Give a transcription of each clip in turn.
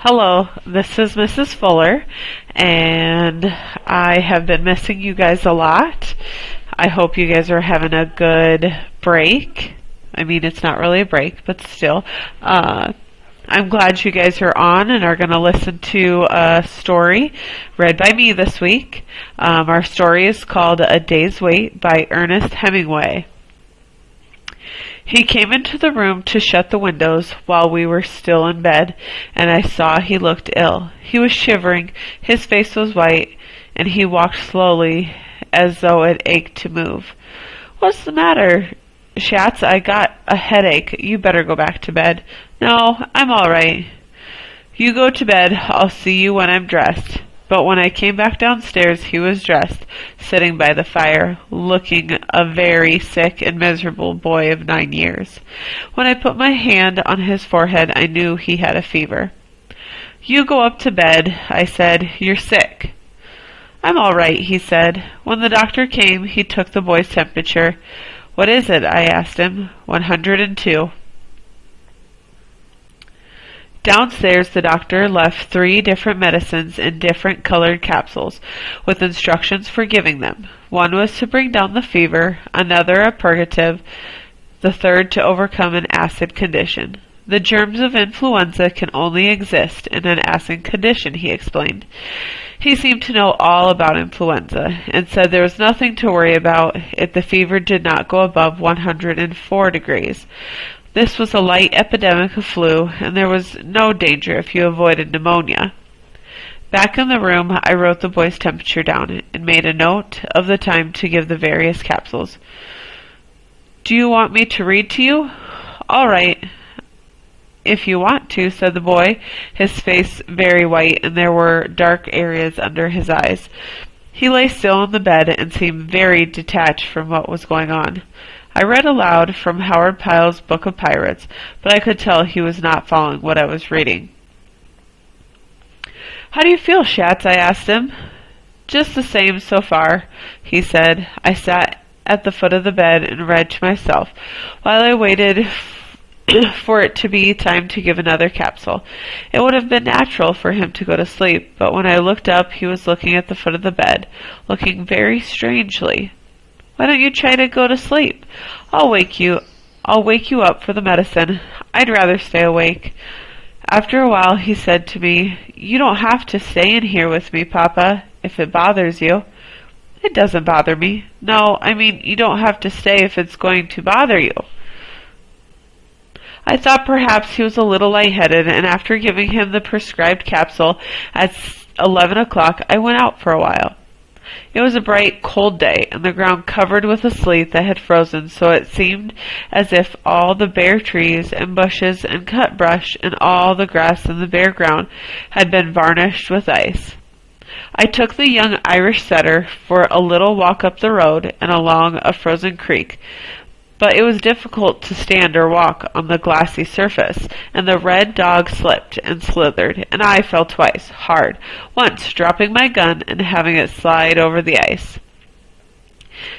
Hello, this is Mrs. Fuller, and I have been missing you guys a lot. I hope you guys are having a good break. I mean, it's not really a break, but still. I'm glad you guys are on and are going to listen to a story read by me this week. Our story is called A Day's Wait by Ernest Hemingway. He came into the room to shut the windows while we were still in bed, and I saw he looked ill. He was shivering, his face was white, and he walked slowly as though it ached to move. "What's the matter, Schatz? I got a headache. You better go back to bed." "No, I'm all right." "You go to bed. I'll see you when I'm dressed." But when I came back downstairs, he was dressed, sitting by the fire, looking a very sick and miserable boy of 9 years. When I put my hand on his forehead, I knew he had a fever. "You go up to bed," I said. "You're sick." "I'm all right," he said. When the doctor came, he took the boy's temperature. "What is it?" I asked him. 102. Downstairs, the doctor left 3 different medicines in different colored capsules, with instructions for giving them. One was to bring down the fever, another a purgative, the third to overcome an acid condition. "The germs of influenza can only exist in an acid condition," he explained. He seemed to know all about influenza, and said there was nothing to worry about if the fever did not go above 104 degrees. This was a light epidemic of flu, and there was no danger if you avoided pneumonia. Back in the room, I wrote the boy's temperature down and made a note of the time to give the various capsules. "Do you want me to read to you?" "All right, if you want to," said the boy, his face very white, and there were dark areas under his eyes. He lay still in the bed and seemed very detached from what was going on. I read aloud from Howard Pyle's Book of Pirates, but I could tell he was not following what I was reading. "How do you feel, Schatz?" I asked him. "Just the same so far," he said. I sat at the foot of the bed and read to myself, while I waited for it to be time to give another capsule. It would have been natural for him to go to sleep, but when I looked up, he was looking at the foot of the bed, looking very strangely. "Why don't you try to go to sleep? I'll wake you up for the medicine. I'd rather stay awake." After a while he said to me, "You don't have to stay in here with me, Papa, if it bothers you." "It doesn't bother me." "No, I mean you don't have to stay if it's going to bother you." I thought perhaps he was a little lightheaded, and after giving him the prescribed capsule at 11 o'clock, I went out for a while. It was a bright, cold day, and the ground covered with a sleet that had frozen, so it seemed as if all the bare trees and bushes and cut brush and all the grass in the bare ground had been varnished with ice. I took the young Irish setter for a little walk up the road and along a frozen creek, but it was difficult to stand or walk on the glassy surface, and the red dog slipped and slithered, and I fell twice, hard, once dropping my gun and having it slide over the ice.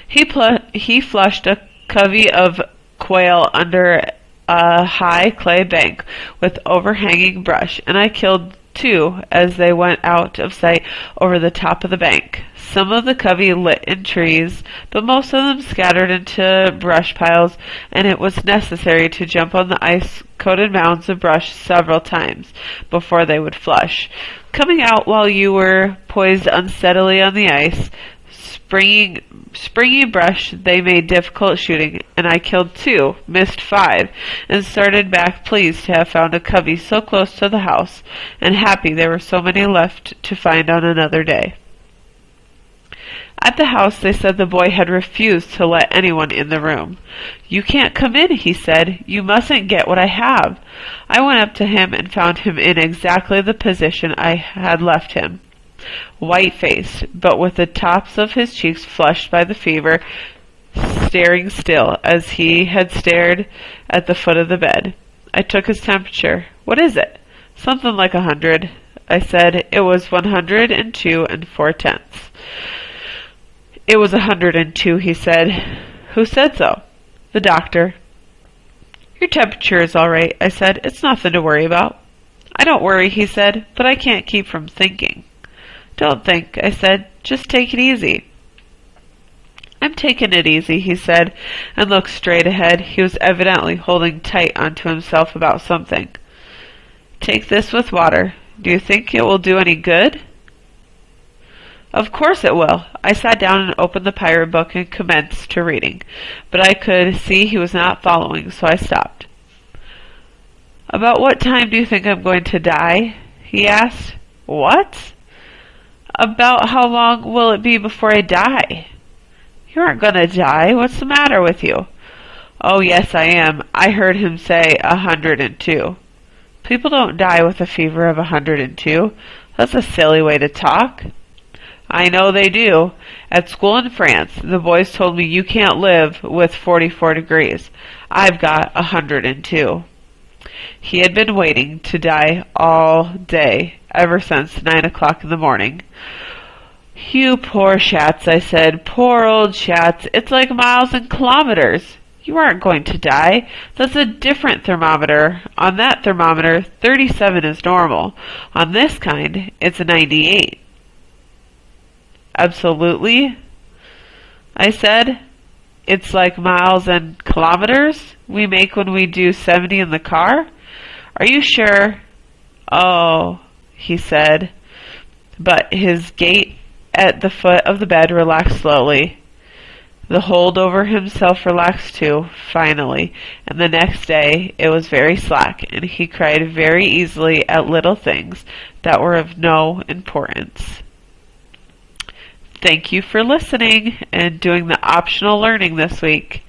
He flushed a covey of quail under a high clay bank with overhanging brush, and I killed 2 as they went out of sight over the top of the bank. Some of the covey lit in trees, but most of them scattered into brush piles, and it was necessary to jump on the ice-coated mounds of brush several times before they would flush. Coming out while you were poised unsteadily on the ice, springy brush, they made difficult shooting, and I killed 2, missed 5, and started back pleased to have found a covey so close to the house, and happy there were so many left to find on another day. At the house, they said the boy had refused to let anyone in the room. "You can't come in," he said. "You mustn't get what I have." I went up to him and found him in exactly the position I had left him, white-faced, but with the tops of his cheeks flushed by the fever, staring still, as he had stared at the foot of the bed. I took his temperature. "What is it?" "Something like 100. I said. It was 102 4/10. "It was 102, he said. "Who said so?" "The doctor." "Your temperature is all right," I said. "It's nothing to worry about." I don't worry, he said, but I can't keep from thinking. Don't think, I said. Just take it easy. I'm taking it easy, he said, and looked straight ahead. He was evidently holding tight onto himself about something. Take this with water. Do you think it will do any good? Of course it will. I sat down and opened the pirate book and commenced to reading, but I could see he was not following, so I stopped. About what time do you think I'm going to die? He asked. What? About how long will it be before I die? You aren't going to die. What's the matter with you? Oh, yes, I am. I heard him say 102. People don't die with a fever of 102. That's a silly way to talk. I know they do. At school in France, the boys told me you can't live with 44 degrees. I've got 102. He had been waiting to die all day, ever since 9 o'clock in the morning. You poor Schatz, I said. Poor old Schatz. It's like miles and kilometers. You aren't going to die. That's a different thermometer. On that thermometer, 37 is normal. On this kind, it's a 98. Absolutely, I said. It's like miles and kilometers we make when we do 70 in the car? Are you sure? Oh, he said. But his gait at the foot of the bed relaxed slowly. The hold over himself relaxed too, finally, and the next day it was very slack, and he cried very easily at little things that were of no importance. Thank you for listening and doing the optional learning this week.